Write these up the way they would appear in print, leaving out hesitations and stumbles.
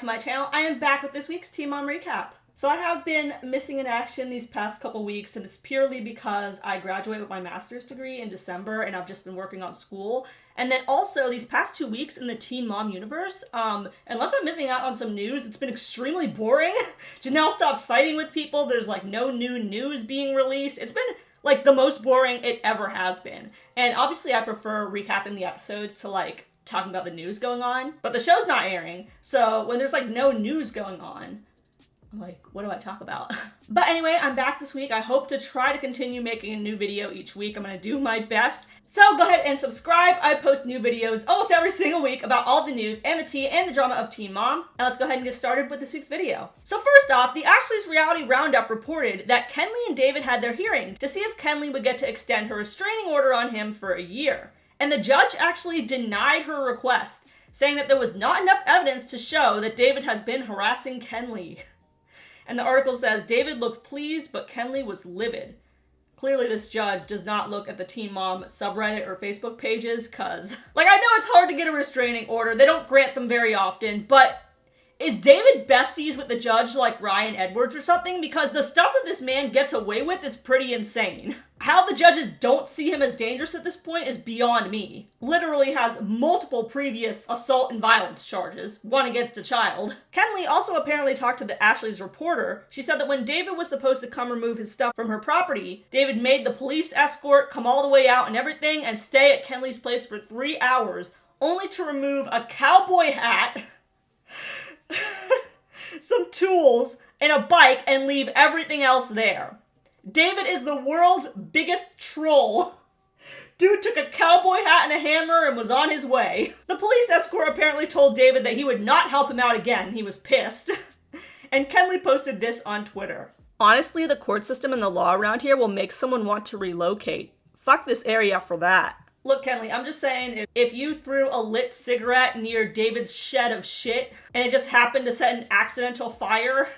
my channel. I am back with this week's Teen Mom Recap. So I have been missing in action these past couple weeks, and it's purely because I graduate with my master's degree in December, and I've just been working on school. And then also, these past 2 weeks in the Teen Mom universe, unless I'm missing out on some news, it's been extremely boring. Janelle stopped fighting with people. There's like no new news being released. It's been like the most boring it ever has been. And obviously I prefer recapping the episodes to like talking about the news going on, but the show's not airing. So when there's like no news going on, I'm like, what do I talk about? But anyway, I'm back this week. I hope to try to continue making a new video each week. I'm gonna do my best. So go ahead and subscribe. I post new videos almost every single week about all the news and the tea and the drama of Teen Mom. And let's go ahead and get started with this week's video. So first off, the Ashley's Reality Roundup reported that Kenleigh and David had their hearing to see if Kenleigh would get to extend her restraining order on him for a year. And the judge actually denied her request, saying that there was not enough evidence to show that David has been harassing Kenleigh. And the article says, David looked pleased, but Kenleigh was livid. Clearly this judge does not look at the Teen Mom subreddit or Facebook pages, cause, like, I know it's hard to get a restraining order. They don't grant them very often, but is David besties with the judge like Ryan Edwards or something? Because the stuff that this man gets away with is pretty insane. How the judges don't see him as dangerous at this point is beyond me. Literally has multiple previous assault and violence charges, one against a child. Kenleigh also apparently talked to the Ashley's reporter. She said that when David was supposed to come remove his stuff from her property, David made the police escort come all the way out and everything and stay at Kenleigh's place for 3 hours, only to remove a cowboy hat, some tools, and a bike and leave everything else there. David is the world's biggest troll. Dude took a cowboy hat and a hammer and was on his way. The police escort apparently told David that he would not help him out again. He was pissed. And Kenleigh posted this on Twitter. Honestly, the court system and the law around here will make someone want to relocate. Fuck this area for that. Look, Kenleigh, I'm just saying, if you threw a lit cigarette near David's shed of shit and it just happened to set an accidental fire,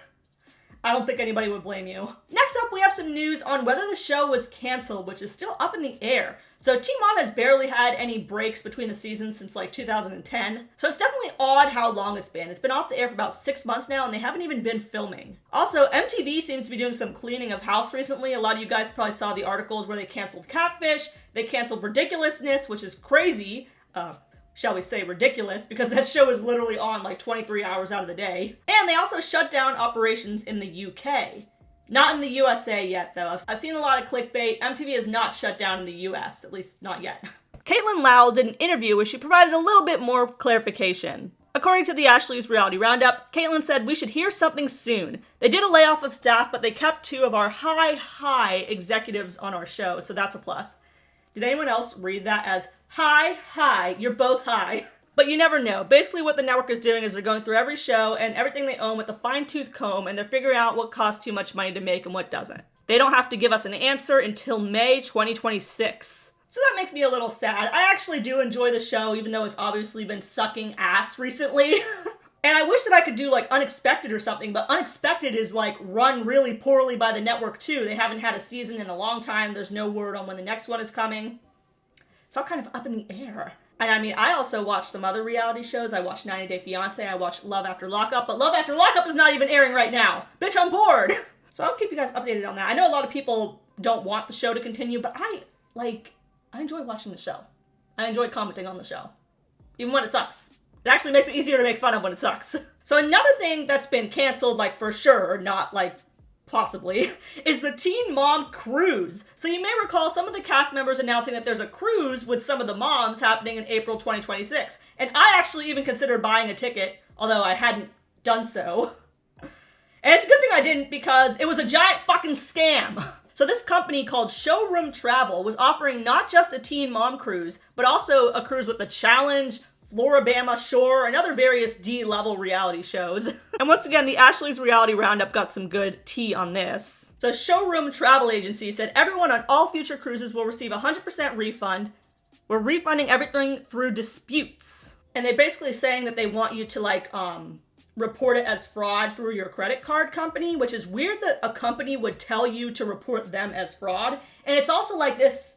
I don't think anybody would blame you. Next up, we have some news on whether the show was canceled, which is still up in the air. So Teen Mom has barely had any breaks between the seasons since like 2010. So it's definitely odd how long it's been. It's been off the air for about 6 months now and they haven't even been filming. Also, MTV seems to be doing some cleaning of house recently. A lot of you guys probably saw the articles where they canceled Catfish, they canceled Ridiculousness, which is crazy. Shall we say ridiculous, because that show is literally on like 23 hours out of the day. And they also shut down operations in the UK. Not in the USA yet, though. I've seen a lot of clickbait. MTV is not shut down in the US, at least not yet. Caitlin Lowell did an interview where she provided a little bit more clarification. According to the Ashley's Reality Roundup, Caitlin said, "We should hear something soon. They did a layoff of staff, but they kept 2 of our high executives on our show, so that's a plus." Did anyone else read that as hi, you're both high? But you never know. Basically what the network is doing is they're going through every show and everything they own with a fine-tooth comb, and they're figuring out what costs too much money to make and what doesn't. They don't have to give us an answer until May 2026. So that makes me a little sad. I actually do enjoy the show, even though it's obviously been sucking ass recently. And I wish that I could do like Unexpected or something, but Unexpected is like run really poorly by the network too. They haven't had a season in a long time. There's no word on when the next one is coming. It's all kind of up in the air. And I mean, I also watch some other reality shows. I watch 90 Day Fiancé. I watch Love After Lockup, but Love After Lockup is not even airing right now. Bitch, I'm bored. So I'll keep you guys updated on that. I know a lot of people don't want the show to continue, but I enjoy watching the show. I enjoy commenting on the show, even when it sucks. It actually makes it easier to make fun of when it sucks. So another thing that's been canceled, like for sure, not like possibly, is the Teen Mom cruise. So you may recall some of the cast members announcing that there's a cruise with some of the moms happening in April 2026. And I actually even considered buying a ticket, although I hadn't done so. And it's a good thing I didn't, because it was a giant fucking scam. So this company called Showroom Travel was offering not just a Teen Mom cruise, but also a cruise with The Challenge, Floribama Shore, and other various D-level reality shows. And once again, the Ashley's Reality Roundup got some good tea on this. So Showroom Travel Agency said everyone on all future cruises will receive a 100% refund. We're refunding everything through disputes. And they're basically saying that they want you to like, report it as fraud through your credit card company, which is weird that a company would tell you to report them as fraud. And it's also like this,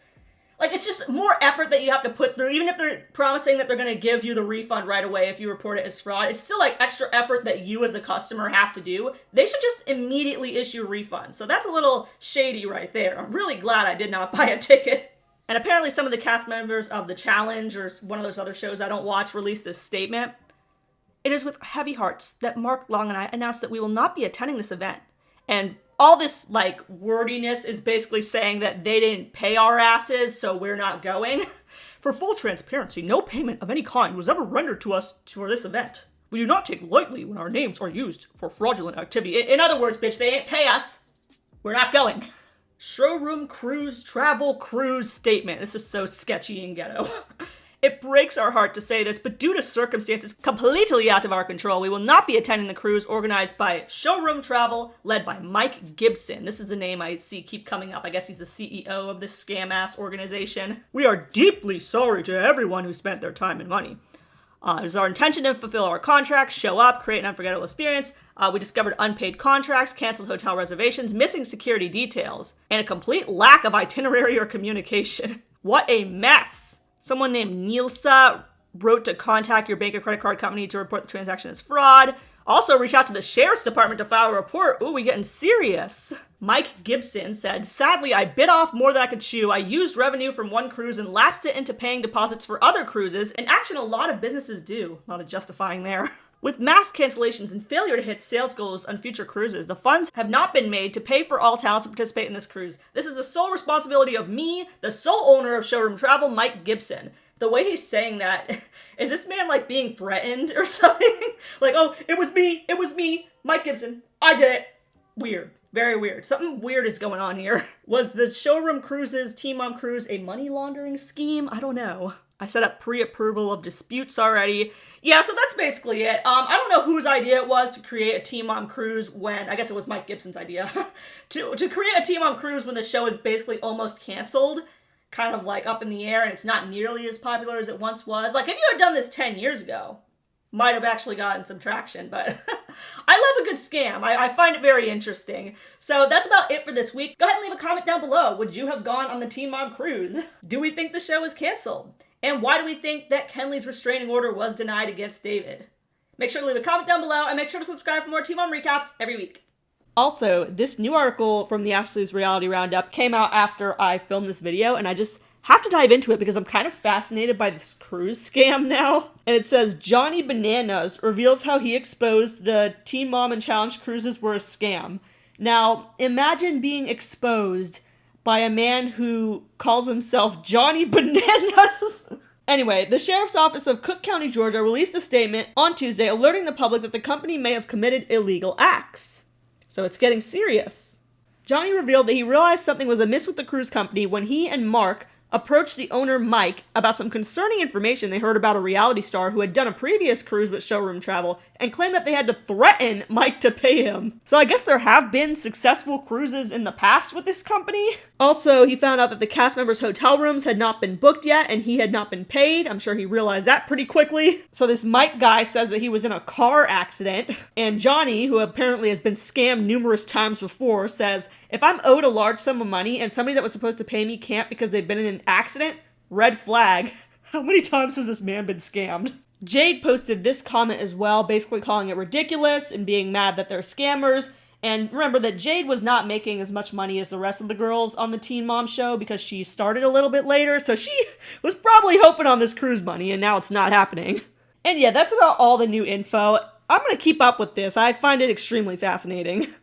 Like, it's just more effort that you have to put through. Even if they're promising that they're going to give you the refund right away if you report it as fraud, it's still like extra effort that you as the customer have to do. They should just immediately issue refunds. So that's a little shady right there. I'm really glad I did not buy a ticket. And apparently some of the cast members of The Challenge or one of those other shows I don't watch released this statement. It is with heavy hearts that Mark Long and I announced that we will not be attending this event. And all this, like, wordiness is basically saying that they didn't pay our asses, so we're not going. For full transparency, no payment of any kind was ever rendered to us for this event. We do not take lightly when our names are used for fraudulent activity. In other words, bitch, they ain't pay us. We're not going. Showroom cruise, travel cruise statement. This is so sketchy and ghetto. It breaks our heart to say this, but due to circumstances completely out of our control, we will not be attending the cruise organized by Showroom Travel, led by Mike Gibson. This is a name I see keep coming up. I guess he's the CEO of this scam-ass organization. We are deeply sorry to everyone who spent their time and money. It is our intention to fulfill our contracts, show up, create an unforgettable experience. We discovered unpaid contracts, canceled hotel reservations, missing security details, and a complete lack of itinerary or communication. What a mess! Someone named Nilsa wrote to contact your bank or credit card company to report the transaction as fraud. Also, reach out to the sheriff's department to file a report. Ooh, we getting serious. Mike Gibson said, sadly, I bit off more than I could chew. I used revenue from one cruise and lapsed it into paying deposits for other cruises, an action a lot of businesses do. A lot of justifying there. With mass cancellations and failure to hit sales goals on future cruises, the funds have not been made to pay for all talents to participate in this cruise. This is the sole responsibility of me, the sole owner of Showroom Travel, Mike Gibson. The way he's saying that, is this man like being threatened or something? Like, oh, it was me, Mike Gibson, I did it. Weird, very weird. Something weird is going on here. Was the Showroom Cruises Team Mom Cruise a money laundering scheme? I don't know. I set up pre-approval of disputes already. Yeah, so that's basically it. I don't know whose idea it was to create a Team Mom Cruise when, I guess it was Mike Gibson's idea, to create a Team Mom Cruise when the show is basically almost canceled, kind of like up in the air, and it's not nearly as popular as it once was. Like, if you had done this 10 years ago, might have actually gotten some traction, but I love a good scam. I find it very interesting. So that's about it for this week. Go ahead and leave a comment down below. Would you have gone on the Team Mom Cruise? Do we think the show is canceled? And why do we think that Kenleigh's restraining order was denied against David? Make sure to leave a comment down below and make sure to subscribe for more Team Mom recaps every week. Also, this new article from the Ashley's Reality Roundup came out after I filmed this video, and I just have to dive into it because I'm kind of fascinated by this cruise scam now. And it says, Johnny Bananas reveals how he exposed the Teen Mom and Challenge cruises were a scam. Now, imagine being exposed by a man who calls himself Johnny Bananas. Anyway, the Sheriff's Office of Cook County, Georgia released a statement on Tuesday alerting the public that the company may have committed illegal acts. So it's getting serious. Johnny revealed that he realized something was amiss with the cruise company when he and Mark approached the owner, Mike, about some concerning information they heard about a reality star who had done a previous cruise with Showroom Travel and claimed that they had to threaten Mike to pay him. So I guess there have been successful cruises in the past with this company. Also, he found out that the cast members' hotel rooms had not been booked yet and he had not been paid. I'm sure he realized that pretty quickly. So this Mike guy says that he was in a car accident, and Johnny, who apparently has been scammed numerous times before, says, if I'm owed a large sum of money and somebody that was supposed to pay me can't because they've been in an accident, red flag. How many times has this man been scammed? Jade posted this comment as well, basically calling it ridiculous and being mad that they're scammers. And remember that Jade was not making as much money as the rest of the girls on the Teen Mom show because she started a little bit later, so she was probably hoping on this cruise money, and now it's not happening. And yeah, that's about all the new info. I'm gonna keep up with this. I find it extremely fascinating.